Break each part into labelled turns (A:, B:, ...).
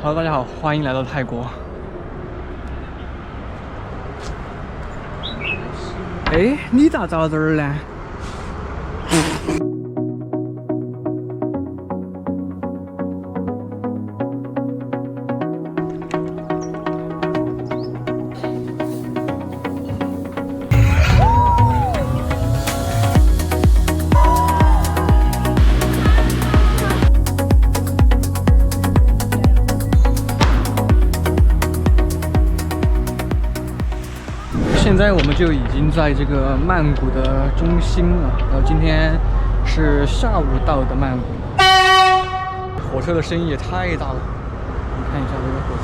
A: Hello， 大家好，欢迎来到泰国。哎，你咋找到这儿呢？现在我们就已经在这个曼谷的中心了，然后今天是下午到的曼谷。火车的声音也太大了，你看一下这个火车。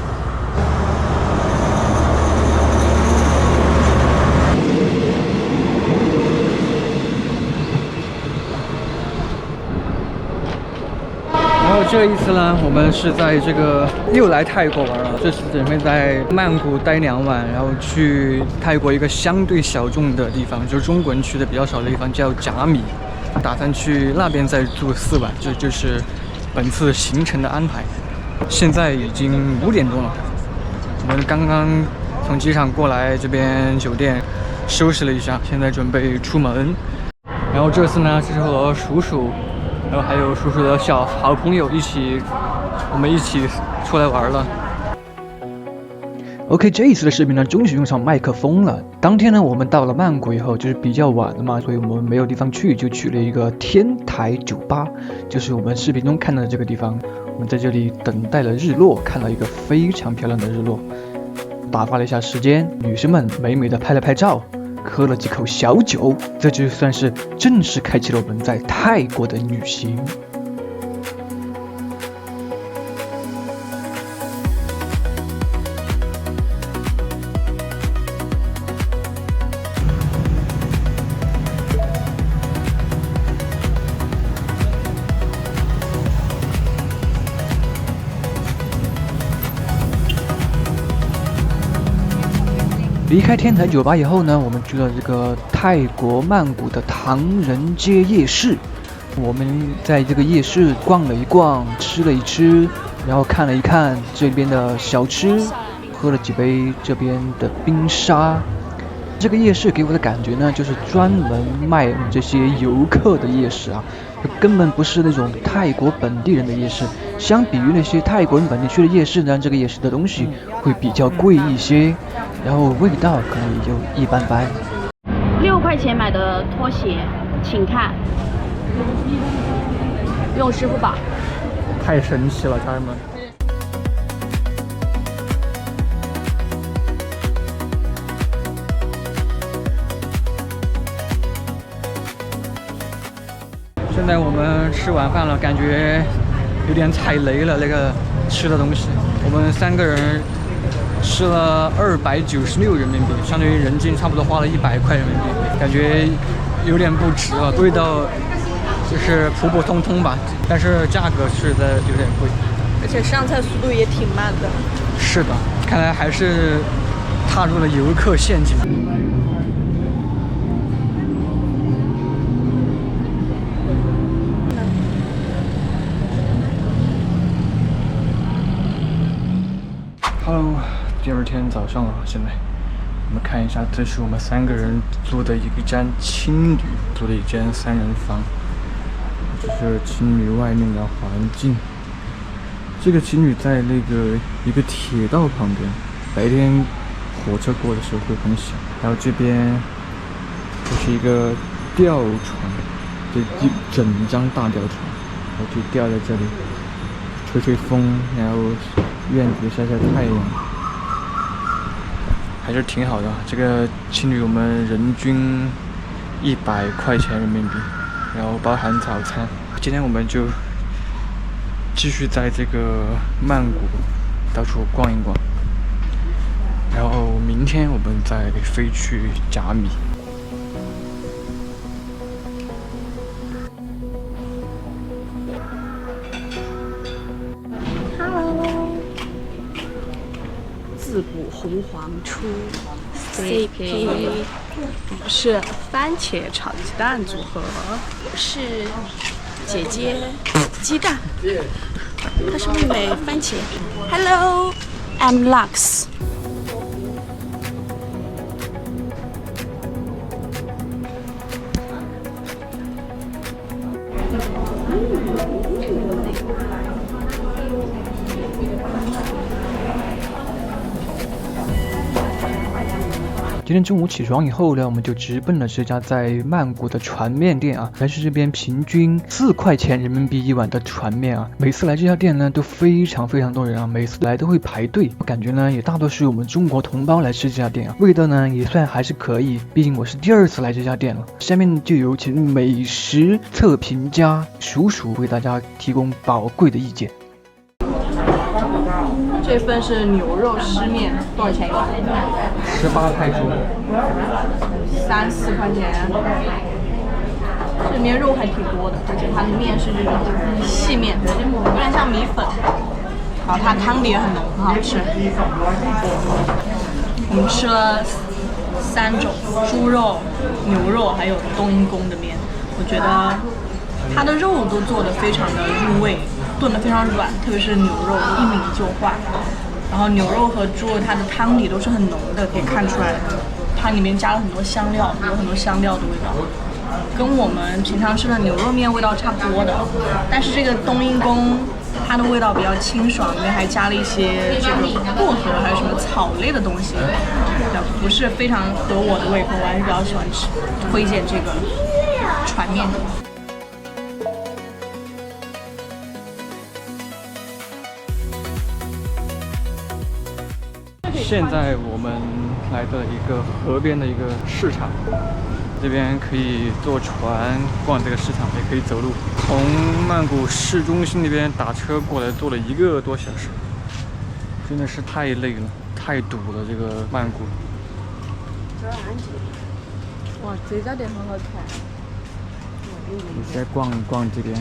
A: 然后这一次呢，我们是在这个又来泰国玩了。这次准备在曼谷待2晚，然后去泰国一个相对小众的地方，就是中国人去的比较少的地方，叫甲米。打算去那边再住4晚，这就是本次行程的安排。现在已经5点钟了，我们刚刚从机场过来这边酒店休息了一下，现在准备出门。然后这次呢是和叔叔。然后还有叔叔的好朋友我们一起出来玩了。OK， 这一次的视频呢，终于用上麦克风了。当天呢，我们到了曼谷以后，就是比较晚了嘛，所以我们没有地方去，就去了一个天台酒吧，就是我们视频中看到的这个地方。我们在这里等待了日落，看到一个非常漂亮的日落，打发了一下时间。女生们美美的拍了拍照。喝了几口小酒，这就算是正式开启了我们在泰国的旅行。离开天台酒吧以后呢，我们去了这个泰国曼谷的唐人街夜市。我们在这个夜市逛了一逛，吃了一吃，然后看了一看这边的小吃，喝了几杯这边的冰沙。这个夜市给我的感觉呢，就是专门卖这些游客的夜市啊，根本不是那种泰国本地人的夜市。相比于那些泰国人本地去的夜市呢，这个夜市的东西会比较贵一些，然后味道可能也就一般般。
B: 6块钱买的拖鞋，请看，用支付宝。
A: 太神奇了，家人们！现在我们吃完饭了，感觉有点踩雷了。那个吃的东西，我们3个人吃了296人民币，相当于人均差不多花了100块人民币，感觉有点不值了。味道就是普普通通吧，但是价格是的有点贵，
C: 而且上菜速度也挺慢的。
A: 是的，看来还是踏入了游客陷阱。Hello， 第2天早上了，现在我们看一下，这是我们3个人租的一间青旅，租的一间3人房。这是青旅外面的环境。这个青旅在那个一个铁道旁边，白天火车过的时候会很响。然后这边就是一个吊床，这一整张大吊床，然后就吊在这里，吹吹风，然后院子晒晒太阳，还是挺好的。这个青旅我们人均100块钱人民币，然后包含早餐。今天我们就继续在这个曼谷到处逛一逛，然后明天我们再飞去甲米。
B: 自古红黄出 CP，
C: 不是番茄炒鸡蛋组合，是姐姐鸡蛋。它是妹妹番茄。Hello, I'm Lux。
A: 今天中午起床以后呢，我们就直奔了这家在曼谷的船面店啊。来自这边平均4块钱人民币一碗的船面啊。每次来这家店呢，都非常多人啊，每次来都会排队。我感觉呢，也大多是我们中国同胞来吃这家店啊。味道呢，也算还是可以，毕竟我是第2次来这家店了。下面就有请美食测评家鼠鼠为大家提供宝贵的意见。
C: 这份是牛肉湿面，多少钱一碗
A: 18泰铢
C: ？3、4块钱。这里面肉还挺多的，而且它的面是这种细面，有点像米粉。然后它汤底也很浓，很好吃。我们吃了3种：猪肉、牛肉还有冬阴功的面。我觉得它的肉都做得非常的入味。炖得非常软，特别是牛肉一抿就化。然后牛肉和猪肉它的汤底都是很浓的，可以看出来，它里面加了很多香料，有很多香料的味道，跟我们平常吃的牛肉面味道差不多的。但是这个冬阴功它的味道比较清爽，里面还加了一些这个薄荷还有什么草类的东西，不是非常合我的胃口，我还是比较喜欢吃，推荐这个船面。
A: 现在我们来到一个河边的一个市场，这边可以坐船逛这个市场，也可以走路。从曼谷市中心那边打车过来，坐了1个多小时，真的是太累了，太堵了这个曼谷。
C: 这儿安静。哇，这家店很好看。
A: 你再逛一逛这边。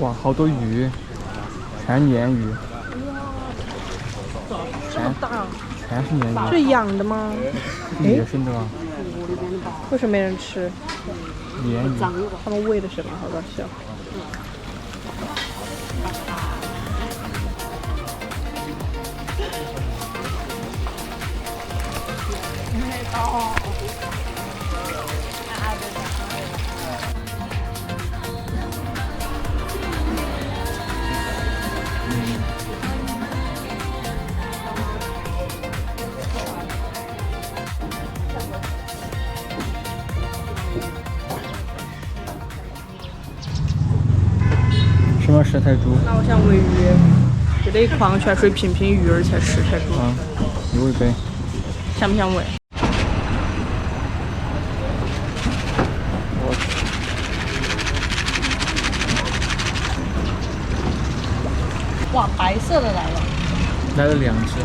A: 哇，好多鱼，全鲶鱼，
C: 这么大，
A: 全是鲶鱼。
C: 是养的吗？
A: 野生的吧？
C: 为什么没人吃？
A: 鲶鱼。
C: 他们喂的什么？好搞笑。
A: 什么10泰铢？
C: 那我想喂鱼，就得矿泉水瓶鱼儿才10泰铢。
A: 啊，你喂呗。
C: 想不想喂？哇，白色的来了。
A: 来了2只。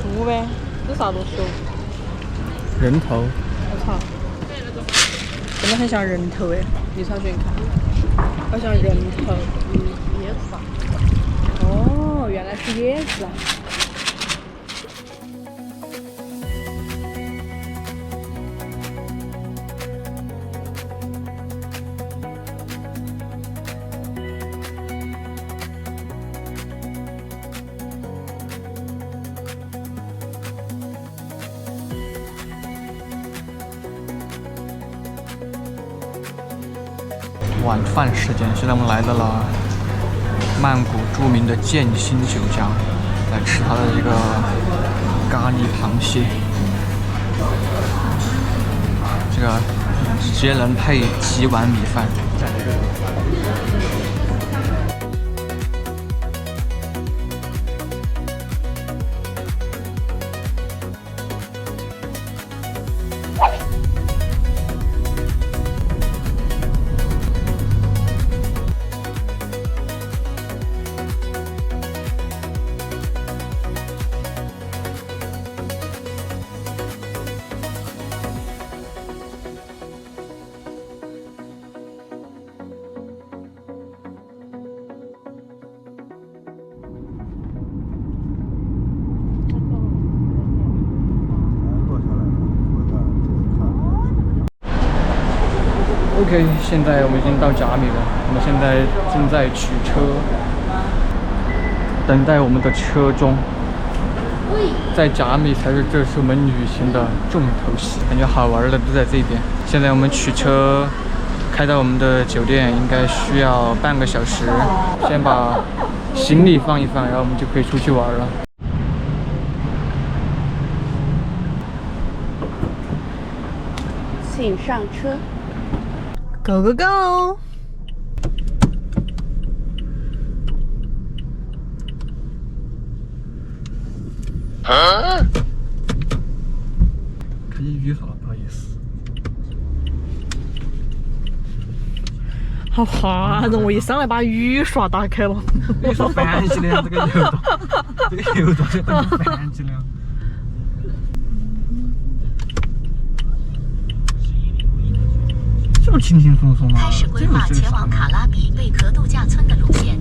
C: 猪呗，这啥东西哦？
A: 人头。
C: 我操，真的很像人头哎！李超群看，好像人头。椰子吧？哦，原来是椰子啊！
A: 晚饭时间，现在我们来到了曼谷著名的建新酒家，来吃它的这个咖喱螃蟹，这个直接能配几碗米饭。OK， 现在我们已经到甲米了，我们现在正在取车，等待我们的车中。在甲米才是这次我们旅行的重头戏，感觉好玩的都在这边。现在我们取车，开到我们的酒店应该需要半个小时，先把行李放一放，然后我们就可以出去玩了。
B: 请上车。
C: Go go go！
A: 开雨刷，不好意思。
C: 好哈子，我一上来把雨刷打开了。
A: 雨刷翻起的，这个油道，这个油道就等于翻起了。这么轻轻松松吗？
D: 开始规划前往卡拉比贝壳度假村的路线。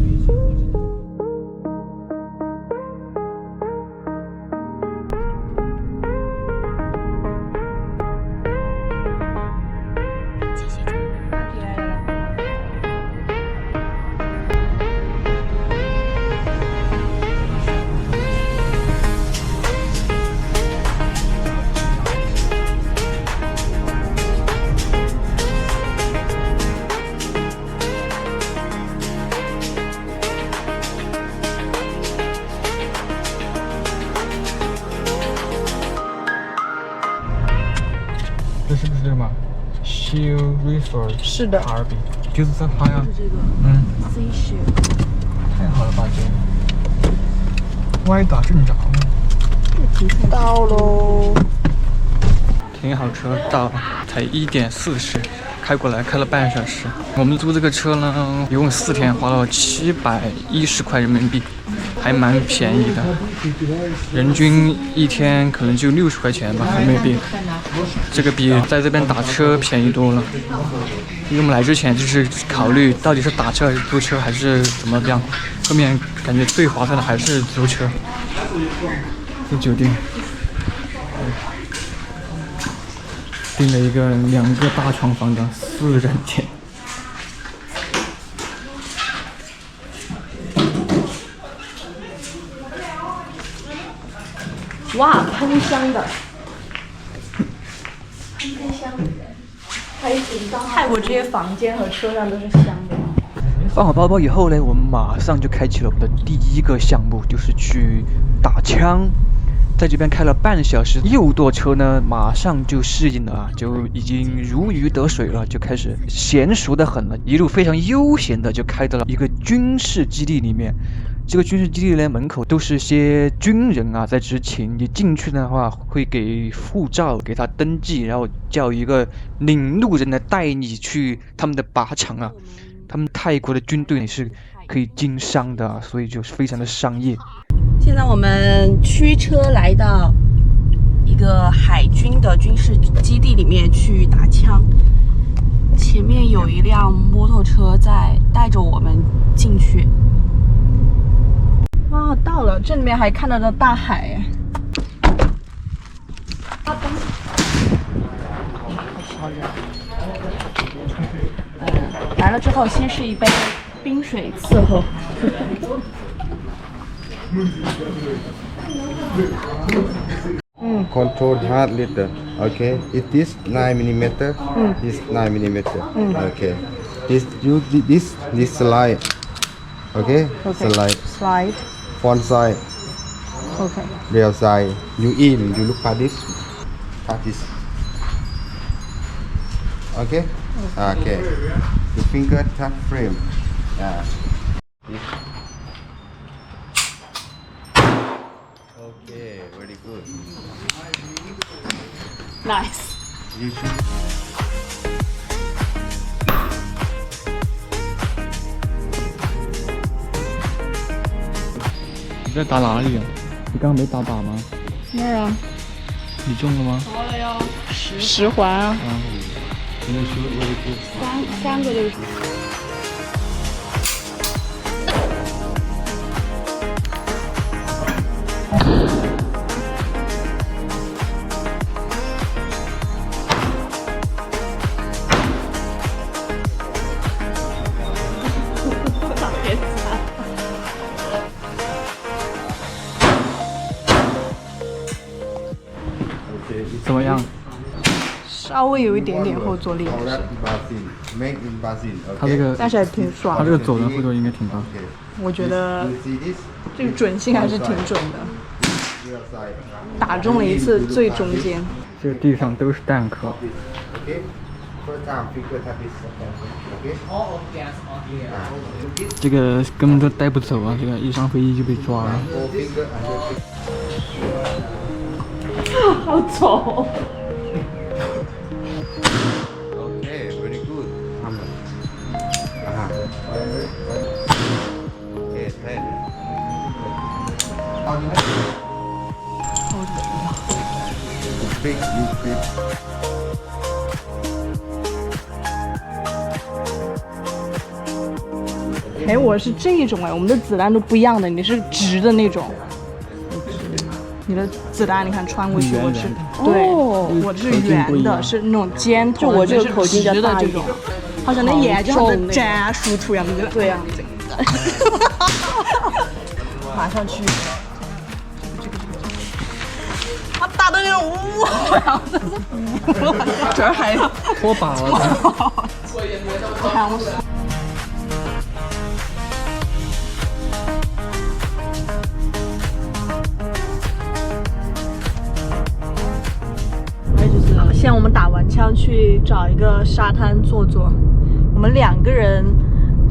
A: 这是不是嘛 ？Shield Resort
C: 是的，
A: 卡尔比，就是这它呀。
C: 这个C shield。
A: 太好了吧这个，歪打正着呢。
C: 到喽。
A: 停好车到了，才1点40，开过来开了半小时。我们租这个车呢，一共4天，花了710块人民币，还蛮便宜的。人均一天可能就60块钱吧人民币，这个比在这边打车便宜多了。因为我们来之前就是考虑到底是打车还是租车还是怎么样，后面感觉最划算的还是租车。这酒店。订了一个2个大床房的4人间，
C: 哇，喷香的，喷香，还挺高。泰国这些房间和车上都是香的。
A: 放好包包以后呢，我们马上就开启了我们的第一个项目，就是去打枪。在这边开了半小时，6舵车呢，马上就适应了啊，就已经如鱼得水了，就开始娴熟的很了，一路非常悠闲的就开到了一个军事基地里面。这个军事基地呢，门口都是些军人啊在执勤，你进去的话会给护照，给他登记，然后叫一个领路人来带你去他们的靶场啊。他们泰国的军队是可以经商的啊，所以就非常的商业。
C: 现在我们驱车来到一个海军的军事基地里面去打枪，前面有一辆摩托车在带着我们进去。哇，到了，这里面还看得到大海哎。来了之后，先是一杯冰水伺候。
E: Control heart rate. Okay. It is 9 mm. This 9 mm. Okay. This slide. Okay.
C: Slide.
E: Front side.
C: Okay.
E: Rear side. You in. You look at this. At this. Okay. Okay. The finger touch frame. Yeah. Okay. Very good.
C: Nice.
E: You should.
A: 你在打哪里啊？你刚刚没打靶吗？
B: 没有啊，
A: 你中了吗？
C: 好了哟
B: 10环啊，
A: 啊，你在修我的裤。
B: 三个就是。
C: 稍微有一点点后坐力，
E: Product Brazil, made in Brazil.
A: 它这
E: Okay.
A: 个
C: 但是还挺爽
A: 它这
C: 的。
A: 个走人后座应该挺高。
E: Okay.
C: 我觉得
E: You see this?
C: 这个准星还是挺准的，
E: Rear side.
C: 打中了一次最中间。
A: 这个地上都是蛋壳。
E: Okay. First time figure tap this. Okay.
A: 这个根本都带不走啊！这个一上飞机就被抓了。
E: Four finger under.
C: 好丑。
E: Okay, very good. Okay, 10.
C: 好冷呀！
E: Big, you big.
C: 哎，我是这种哎，我们的子弹都不一样的，你是直的那种。你的子弹，你看穿过去，我是对，我是圆的，是那种尖头，
B: 就我这个口径
C: 直的
B: 就大一点
C: 这种，好像那眼睛好像粘输出一样的，
B: 对呀、
C: 马上去。他打的那种哇，这儿还
A: 脱靶了。
C: 看我。现在我们打完枪去找一个沙滩坐坐。我们2个人，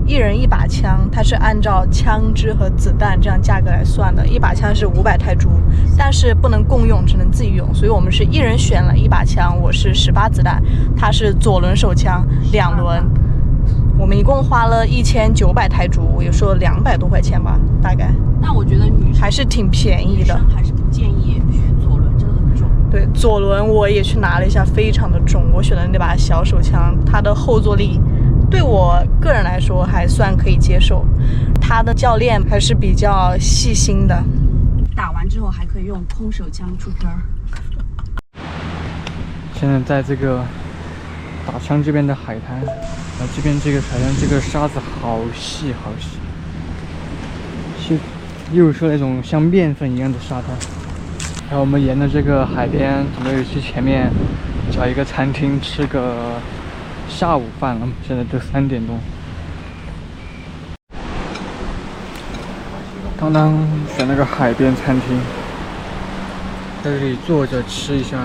C: 一人一把枪，它是按照枪支和子弹这样价格来算的。一把枪是500泰铢，但是不能共用，只能自己用。所以我们是一人选了一把枪，我是18子弹，他是左轮手枪2轮。我们一共花了1900泰铢，也说200多块钱吧，大概。
B: 但我觉得女生
C: 还是挺便宜的。
B: 还是不建议选左轮，真的很重。
C: 对，左轮我也去拿了一下，非常的重。我选的那把小手枪，它的后坐力对我个人来说还算可以接受。他的教练还是比较细心的。
B: 打完之后还可以用空手枪出片儿。
A: 现在在这个打枪这边的海滩，然后这边这个海滩这个沙子好细好细，又是那种像面粉一样的沙滩。然后我们沿着这个海边，准备去前面找一个餐厅吃个下午饭了。现在都3点钟，刚刚选了个海边餐厅，在这里坐着吃一下。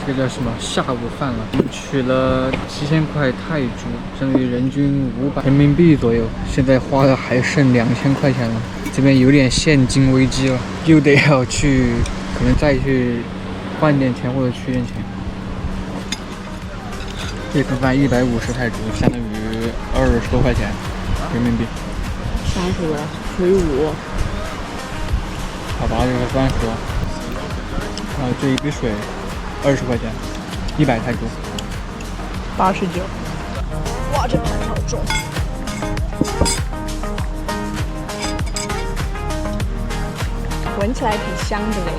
A: 这个叫什么下午饭了？我们取了7000块泰铢，相当于人均500人民币左右。现在花了还剩2000块钱了，这边有点现金危机了，又得要去，可能再去换点钱或者取点钱。这份饭150泰铢，相当于20多块钱人民币。
B: 30了，除以5。
A: 好吧，这个30多。然后这一杯水20块钱，100泰铢
C: 89。哇，这盘好重。闻起来挺香的嘞。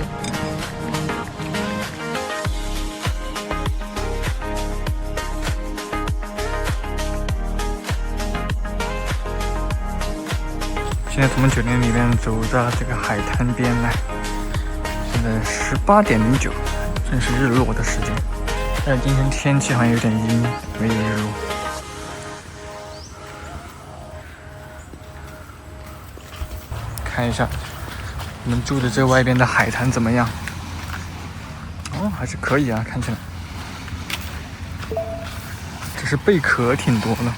A: 现在从我们酒店里面走到这个海滩边来，现在18点09，正是日落的时间。但是今天天气好像有点阴，没有日落。看一下我们住的这外边的海滩怎么样？哦，还是可以啊，看起来。只是贝壳挺多的。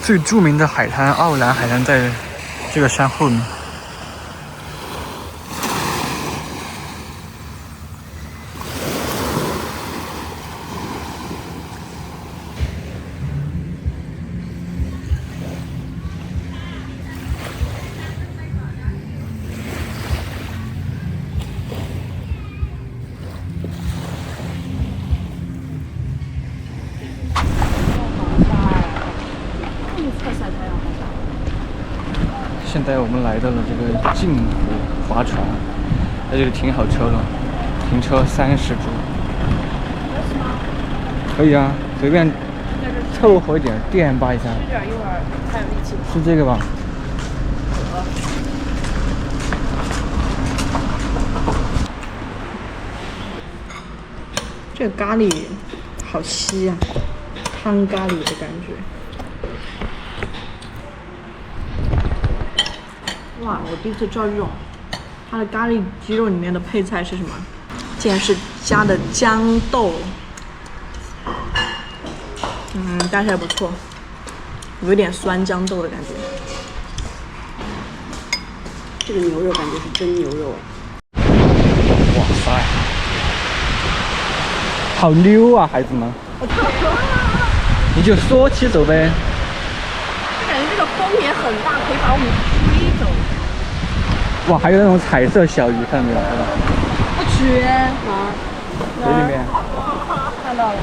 A: 最著名的海滩奥兰海滩在这个山后面。现在我们来到了这个镜湖划船，在这里停好车了，停车30铢。可以啊，随便凑合一点电吧一下。
C: 一会儿才有力气。
A: 是这个吧？
C: 这个咖喱好稀啊，汤咖喱的感觉。哇，我第一次吃到这种，它的咖喱鸡肉里面的配菜是什么？竟然是加的豇豆。但是还不错，有一点酸豇豆的感觉。
B: 这个牛肉感觉是真牛肉哎。
A: 哇塞，好溜啊，孩子们！你就说起走呗。
B: 感觉这个风也很大，可以把我们吹走。
A: 哇，还有那种彩色小鱼，看到没有？
B: 不缺啊，
A: 水里面。
B: 看到了。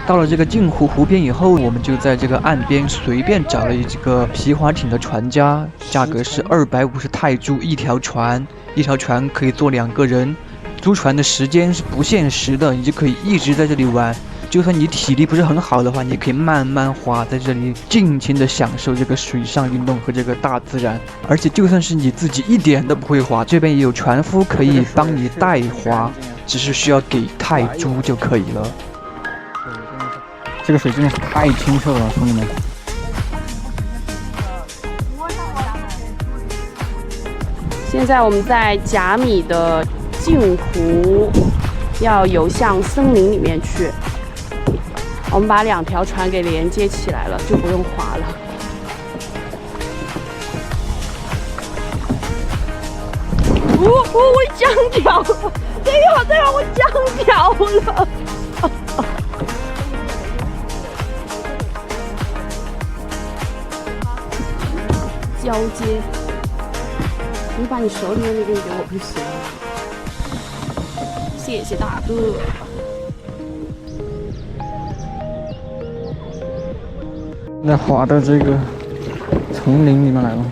A: 到了这个镜湖湖边以后，我们就在这个岸边随便找了一个皮划艇的船家，价格是250泰铢一条船，一条船可以坐2个人，租船的时间是不限时的，你就可以一直在这里玩。就算你体力不是很好的话，你可以慢慢划，在这里尽情的享受这个水上运动和这个大自然。而且就算是你自己一点都不会划，这边也有船夫可以帮你代划，只是需要给泰铢就可以了。这个水真的是太清澈了，兄弟们！
B: 现在我们在甲米的镜湖，要游向森林里面去。我们把2条船给连接起来了，就不用划了。我僵掉了，这个我僵掉了。交接，你把你手里面那个给我就行了。谢谢大哥。
A: 那滑到这个丛林里面来了。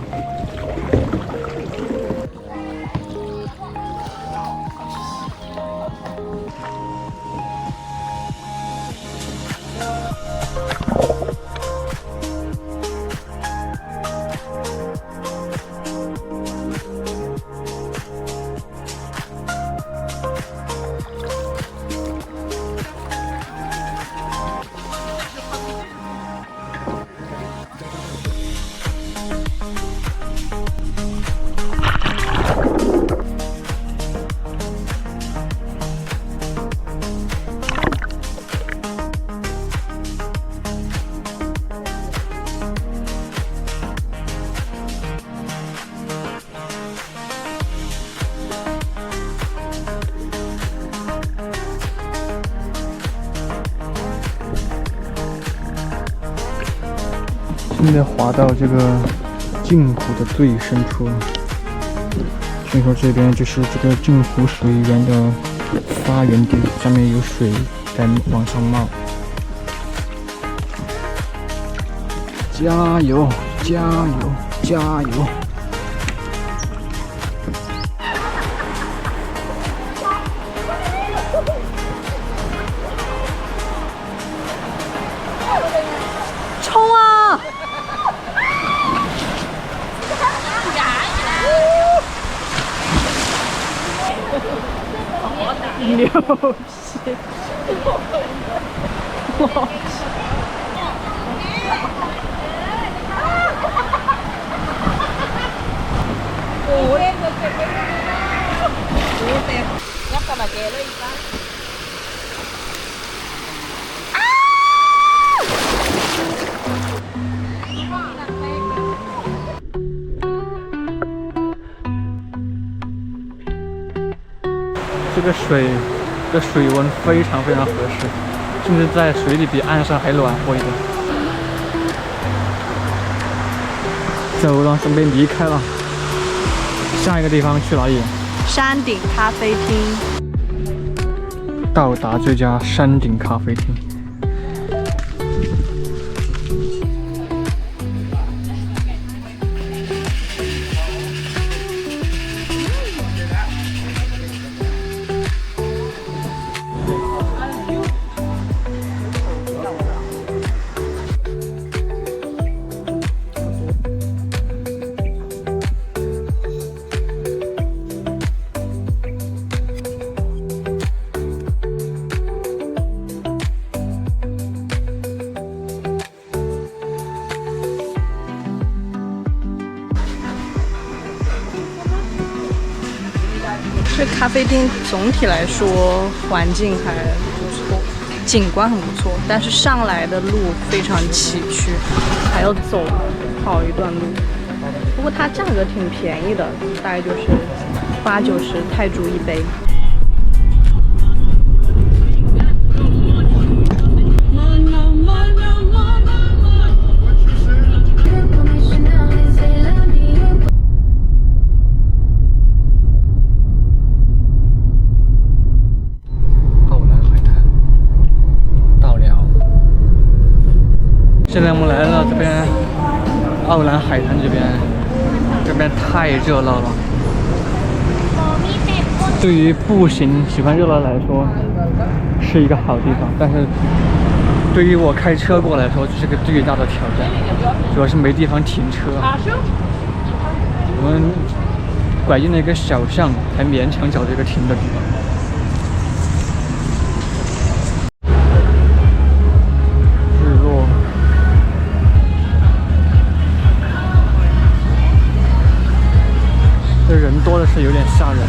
A: 现在滑到这个镜湖的最深处了。听说这边就是这个镜湖水源的发源地，上面有水在往上冒。加油！加油！加油！
B: 冲啊！牛批！
A: 这个水的水温非常非常合适，甚至在水里比岸上还暖和一点。走了，准备离开了。下一个地方去哪里？
C: 山顶咖啡厅。
A: 到达这家山顶咖啡厅。
C: 咖啡厅总体来说环境还不错，景观很不错，但是上来的路非常崎岖，还要走好一段路。不过它价格挺便宜的，大概就是80-90泰铢一杯。
A: 现在我们来到这边奥兰海滩这边太热闹了。对于步行喜欢热闹来说是一个好地方，但是对于我开车过来说这是个巨大的挑战，主要是没地方停车。我们拐进了一个小巷，才勉强找到一个停的地方。这人多的是有点吓人了。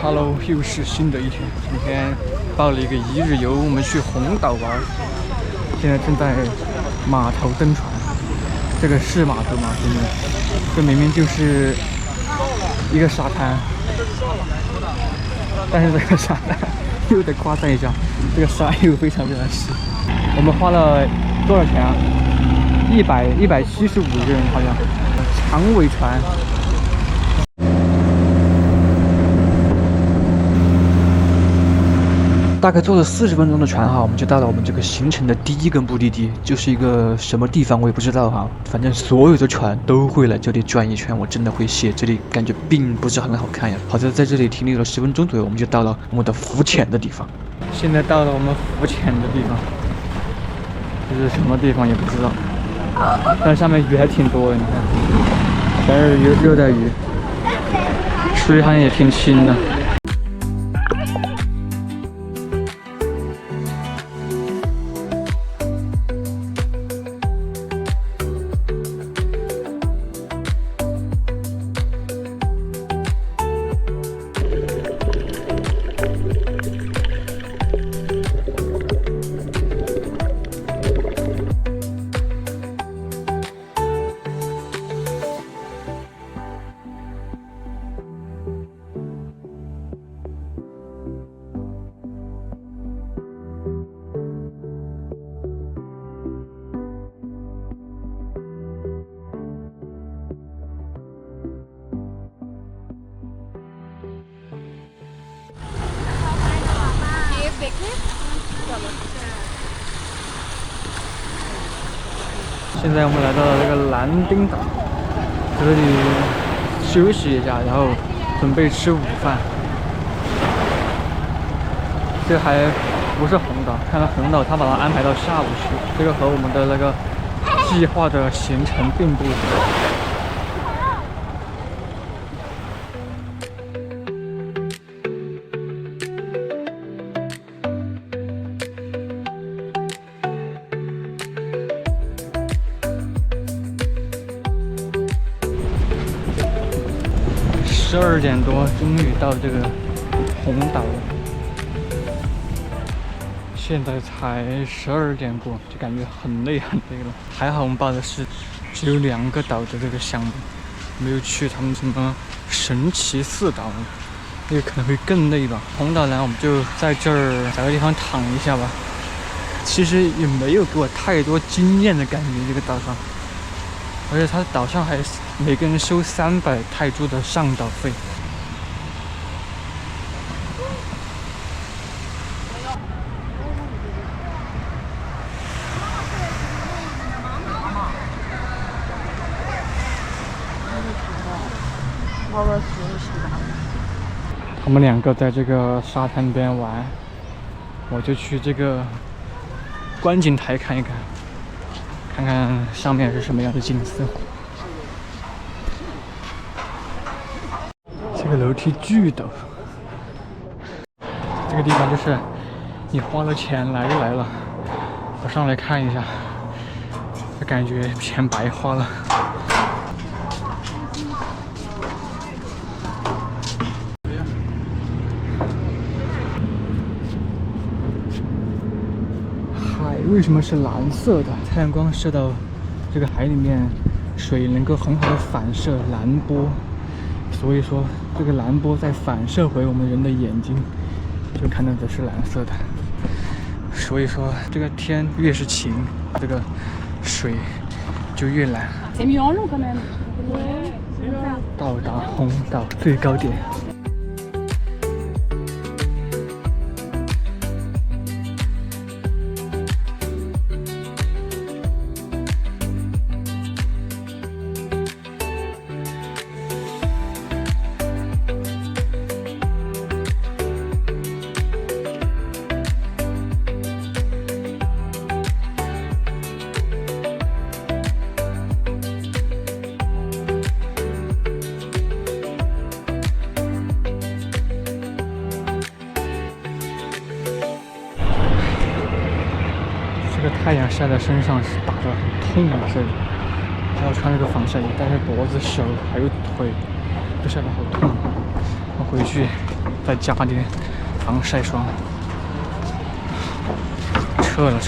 A: Hello， 又是新的一天。今天报了一个1日游，我们去红岛玩。现在正在码头登船，这个是码头吗？真的，这明明就是一个沙滩，但是这个沙滩又得夸赞一下，这个沙又非常湿。我们花了多少钱啊？175人好像，长尾船。大概坐了40分钟的船哈，我们就到了我们这个行程的第一个目的地，就是一个什么地方我也不知道哈，反正所有的船都会来这里转一圈，我真的会谢，这里感觉并不是很好看呀。好在在这里停留了10分钟左右，我们就到了我们的浮潜的地方。现在到了我们浮潜的地方，这是什么地方也不知道，但上面鱼还挺多的，你看，全是热带鱼，水好像也挺清的。现在我们来到了这个蓝丁岛，这里休息一下，然后准备吃午饭。这还不是红岛，看来红岛他把它安排到下午去，这个和我们的那个计划的行程并不一样。12点多，终于到这个红岛了。现在才12点过，就感觉很累很累了。还好我们报的是只有2个岛的这个项目，没有去他们什么神奇4岛，那个可能会更累吧。红岛呢，我们就在这儿找个地方躺一下吧。其实也没有给我太多惊艳的感觉，这个岛上。而且它岛上还每个人收300泰铢的上岛费。他们2个在这个沙滩边玩，我就去这个观景台看一看。看看上面是什么样的景色。这个楼梯巨陡，这个地方就是你花了钱来就来了。我上来看一下，就感觉钱白花了。为什么是蓝色的？太阳光射到这个海里面，水能够很好的反射蓝波，所以说这个蓝波再反射回我们人的眼睛，就看到的是蓝色的。所以说这个天越是晴，这个水就越蓝。到达红岛最高点。太阳晒在身上是打得很痛啊！这里还要穿这个防晒衣，但是脖子、手还有腿都晒得好痛。我回去再加点防晒霜。撤了。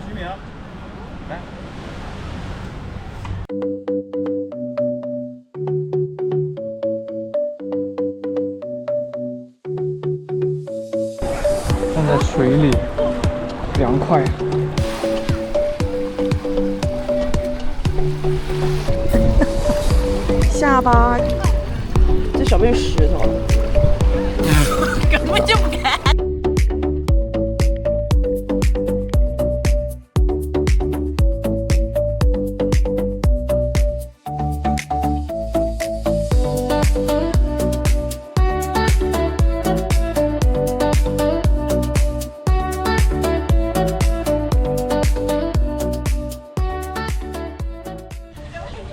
A: 居民，来。在水里凉快。
B: 下巴，这小便石头了。
C: 根本就不敢。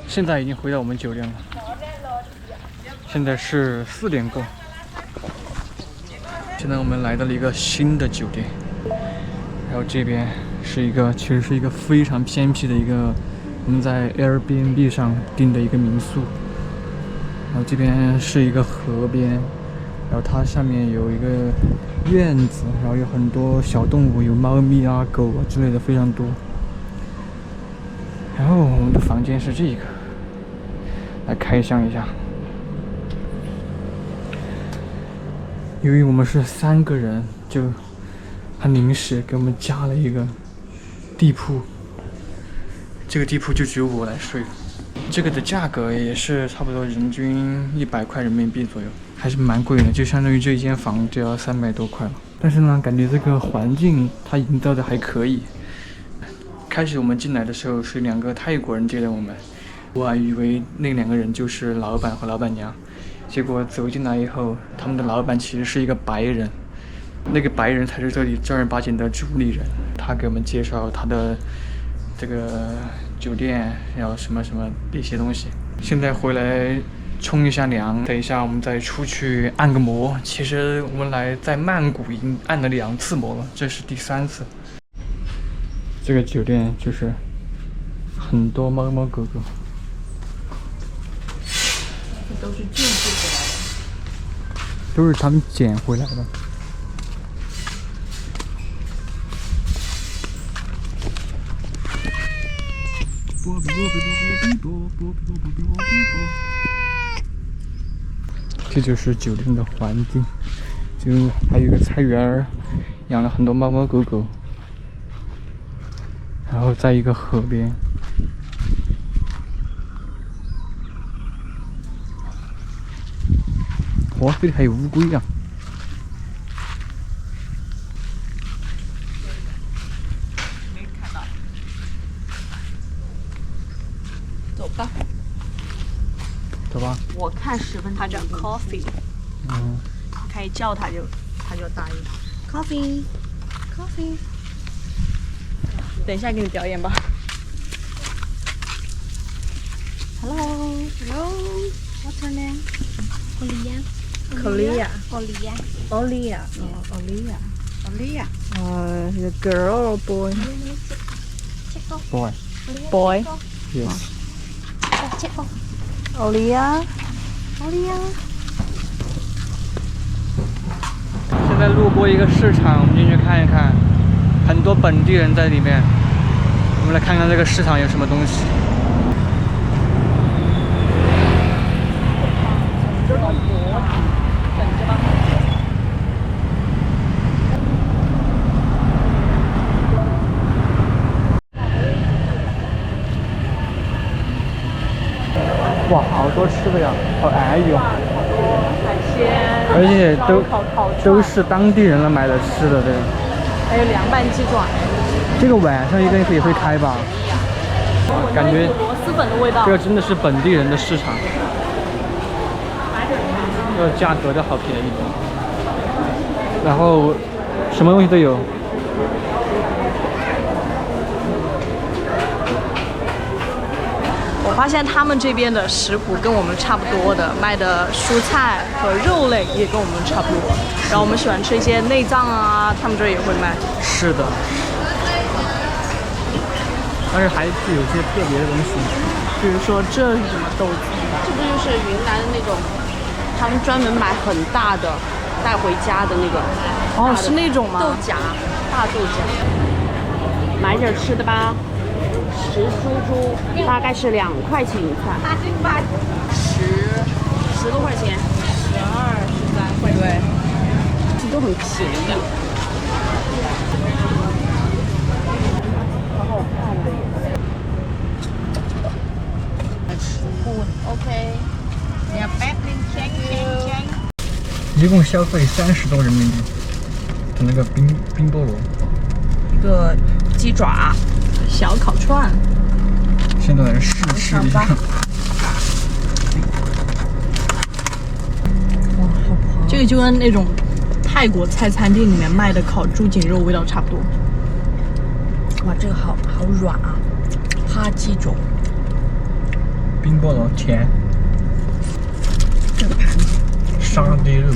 A: 现在已经回到我们酒店了，现在是4点过。现在我们来到了一个新的酒店，然后这边是一个，其实是一个非常偏僻的一个，我们在 Airbnb 上订的一个民宿。然后这边是一个河边，然后它下面有一个院子，然后有很多小动物，有猫咪啊、狗啊之类的，非常多。然后我们的房间是这个。来开箱一下，由于我们是3个人，就他临时给我们加了一个地铺，这个地铺就只有我来睡。这个的价格也是差不多人均100块人民币左右，还是蛮贵的，就相当于这一间房就要300多块了。但是呢，感觉这个环境它营造的还可以，开始我们进来的时候是2个泰国人接待我们，我还以为那2个人就是老板和老板娘，结果走进来以后，他们的老板其实是一个白人，那个白人才是这里正儿八经的主理人。他给我们介绍他的这个酒店，然后什么什么一些东西。现在回来冲一下凉，等一下我们再出去按个摩。其实我们来在曼谷已经按了2次摩了，这是第3次。这个酒店就是很多猫猫狗狗，
C: 这都是进驻回来的，
A: 都是他们捡回来的。这就是酒店的环境，就还有一个菜园儿，养了很多猫猫狗狗，然后在一个河边。哇，这里还有乌龟啊！
C: 没看到。走吧，
A: 走吧。
B: 我看10分钟。
C: 他叫 Coffee， 可以叫他就答应。Coffee， 等一下给你表演吧。Hello，What's your name? Korea. The girl or boy?
A: Boy.
C: Boy.
A: Yes.
C: Olia.
A: 现在路过一个市场，我们进去看一看，很多本地人在里面。我们来看看这个市场有什么东西。哇，好多吃的呀，好安逸哦。
C: 海鲜，
A: 而且都
C: 是，
A: 是当地人来买的吃的，这个。
C: 还有凉拌鸡爪，
A: 这个晚上应该也会开吧？感觉
C: 螺蛳粉的味道
A: 这。个真的是本地人的市场，这个价格都好便宜，然后什么东西都有。
C: 我发现他们这边的食谱跟我们差不多的，卖的蔬菜和肉类也跟我们差不多。然后我们喜欢吃一些内脏啊，他们这儿也会卖。
A: 是的，但是还是有些特别的东西。
C: 比如说这是什么豆子？
B: 这不就是云南的那种，他们专门买很大的带回家的那个。
C: 哦，是那种吗？
B: 豆荚，大豆荚。买点吃的吧。10猪猪大概是2块钱一块，10多块钱
C: 12、13块。对，
B: 这都很便宜。好好看的耶。OK。
A: 一共消费30多人民币的那个冰菠萝，
C: 一个鸡爪，小烤串。
A: 现在来试一下。
C: 这个就跟那种泰国菜餐厅里面卖的烤猪颈肉味道差不多。哇，这个好软啊，哈鸡种。
A: 冰菠萝甜，
C: 这个盘子
A: 沙爹肉。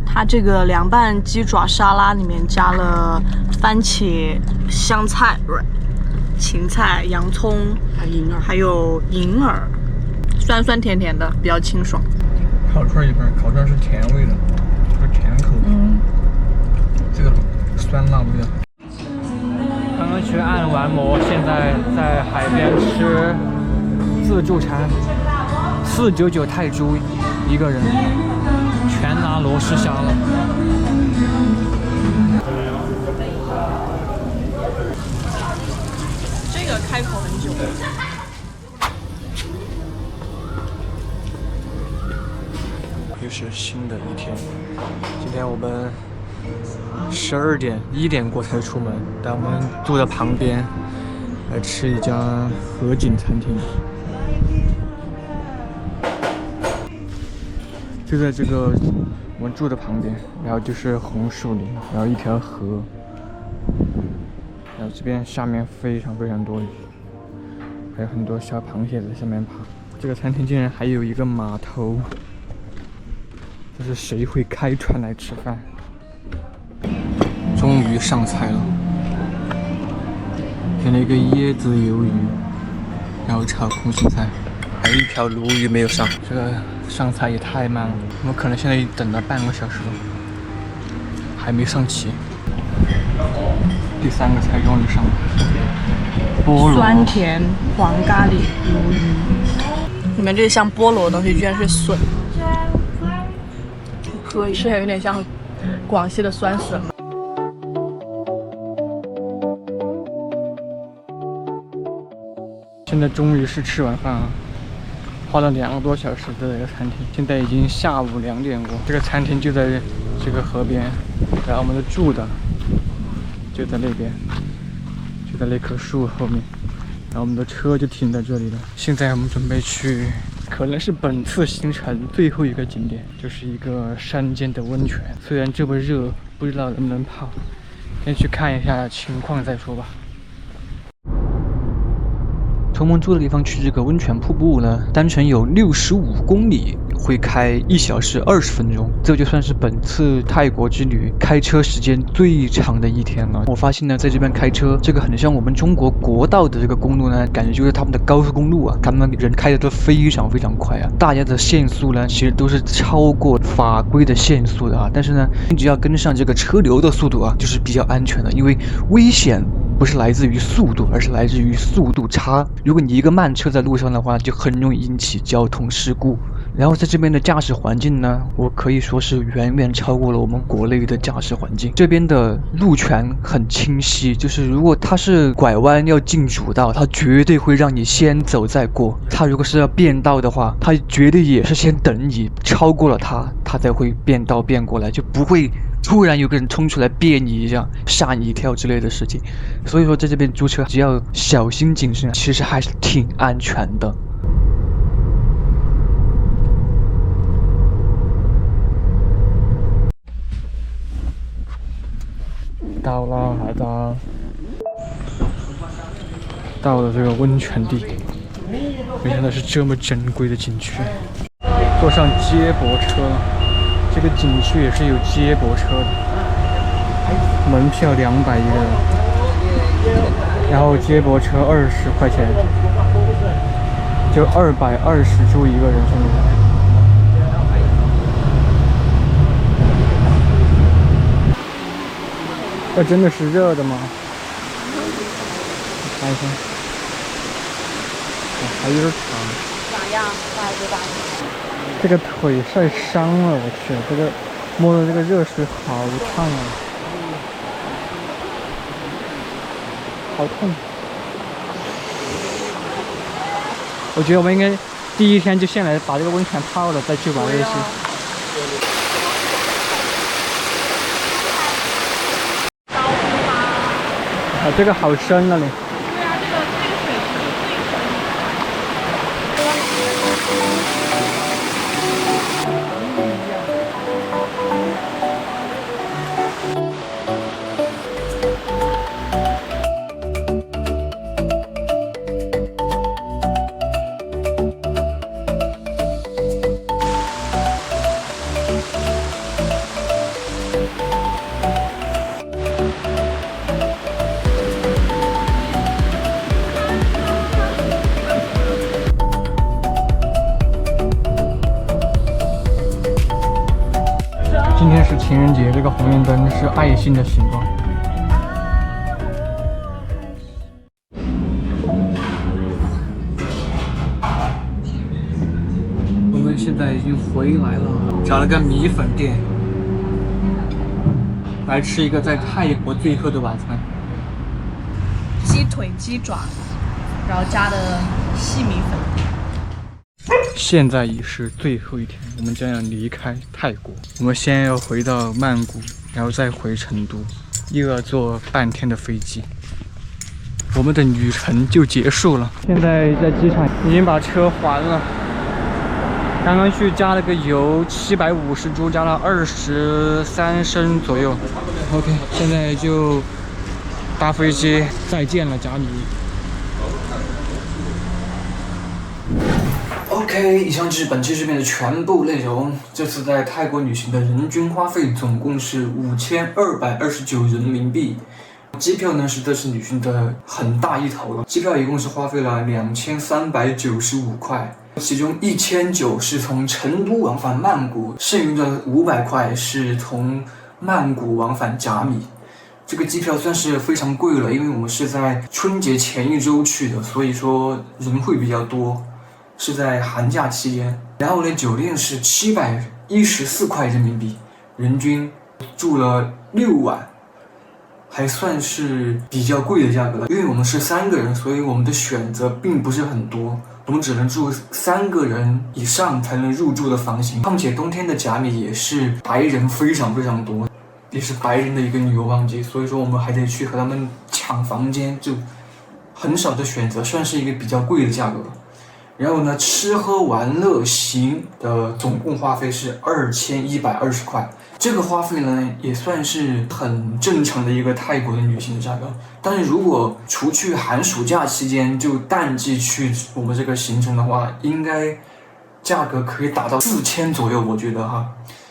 C: 它这个凉拌鸡爪沙拉里面加了番茄、香菜、芹菜、洋葱，还有银耳，酸酸甜甜的，比较清爽。
A: 烤串一般，烤串是甜味的，是甜口的。这个酸辣味的。刚刚去按完摩，现在在海边吃自助餐，499泰铢一个人，全拿螺丝虾了。
C: 这个开口很久。
A: 又是新的一天，今天我们12点1点过才出门，但我们住的旁边来吃一家河景餐厅，就在这个我们住的旁边，然后就是红树林，然后一条河，然后这边下面非常多鱼，还有很多小螃蟹在下面爬。这个餐厅竟然还有一个码头，这是谁会开船来吃饭？终于上菜了，点了一个椰子鱿鱼，然后炒空心菜，还有一条鲈鱼没有上。这个上菜也太慢了，我们可能现在等了半个小时了，还没上齐。第3个菜终于上了，菠萝
C: 酸甜黄咖喱鲈鱼，里面这个像菠萝的东西居然是笋，喝一吃起来有点像广西的酸笋。
A: 现在终于是吃完饭了，花了2个多小时的一个餐厅，现在已经下午2点过。这个餐厅就在这个河边，然后我们的住的就在那边，就在那棵树后面，然后我们的车就停在这里了。现在我们准备去，可能是本次行程最后一个景点，就是一个山间的温泉。虽然这么热，不知道能不能泡，先去看一下情况再说吧。从我们住的地方去这个温泉瀑布呢，单程有65公里，会开1小时20分钟，这就算是本次泰国之旅开车时间最长的一天了。我发现呢，在这边开车，这个很像我们中国国道的这个公路呢，感觉就是他们的高速公路啊，他们人开的都非常快啊，大家的限速呢，其实都是超过法规的限速的啊。但是呢，你只要跟上这个车流的速度啊，就是比较安全的，因为危险不是来自于速度，而是来自于速度差。如果你一个慢车在路上的话，就很容易引起交通事故。然后在这边的驾驶环境呢，我可以说是远远超过了我们国内的驾驶环境。这边的路权很清晰，就是如果它是拐弯要进主道，它绝对会让你先走再过；它如果是要变道的话，它绝对也是先等你超过了它才会变道变过来，就不会突然有个人冲出来别你一下，吓你一跳之类的事情。所以说在这边租车只要小心谨慎，其实还是挺安全的。到了，孩子，到了这个温泉地，没想到是这么珍贵的景区。坐上接驳车，这个景区也是有接驳车的，门票200一个人，然后接驳车20块钱，就220铢一个人，兄弟。这真的是热的吗？看一下，还有点长。
B: 咋样？大哥大？
A: 这个腿晒伤了，我去，这个摸的这个热水好烫啊，好痛。我觉得我们应该第一天就先来把这个温泉泡了，再去玩这些。啊，这个好深啊你。
C: 对啊，这个水池是最深
A: 今天是情人节，这个红绿灯是爱心的形状。我们现在已经回来了，找了个米粉店，来吃一个在泰国最后的晚餐。
C: 鸡腿、鸡爪，然后加的细米粉。
A: 现在已是最后一天，我们将要离开泰国。我们先要回到曼谷，然后再回成都，又要坐半天的飞机。我们的旅程就结束了。现在在机场已经把车还了，刚刚去加了个油，750铢加了23升左右。OK， 现在就搭飞机，再见了甲米。OK， 以上就是本期视频的全部内容。这次在泰国旅行的人均花费总共是5229人民币。机票呢这次旅行的很大一头了，机票一共是花费了2395块，其中1900是从成都往返曼谷，剩余的500块是从曼谷往返甲米。这个机票算是非常贵了，因为我们是在春节前一周去的，所以说人会比较多，是在寒假期间。然后呢，酒店是714块人民币，人均住了6晚。还算是比较贵的价格了，因为我们是3个人，所以我们的选择并不是很多，我们只能住3个人以上才能入住的房型。况且冬天的甲米也是白人非常多，也是白人的一个旅游旺季，所以说我们还得去和他们抢房间，就很少的选择，算是一个比较贵的价格。然后呢，吃喝玩乐行的总共花费是2120块。这个花费呢，也算是很正常的一个泰国的旅行的价格。但是如果除去寒暑假期间就淡季去我们这个行程的话，应该价格可以达到4000左右，我觉得哈，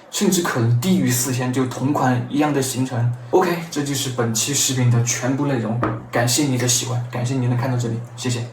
A: 甚至可能低于4000，就同款一样的行程。OK， 这就是本期视频的全部内容，感谢你的喜欢，感谢你能看到这里，谢谢。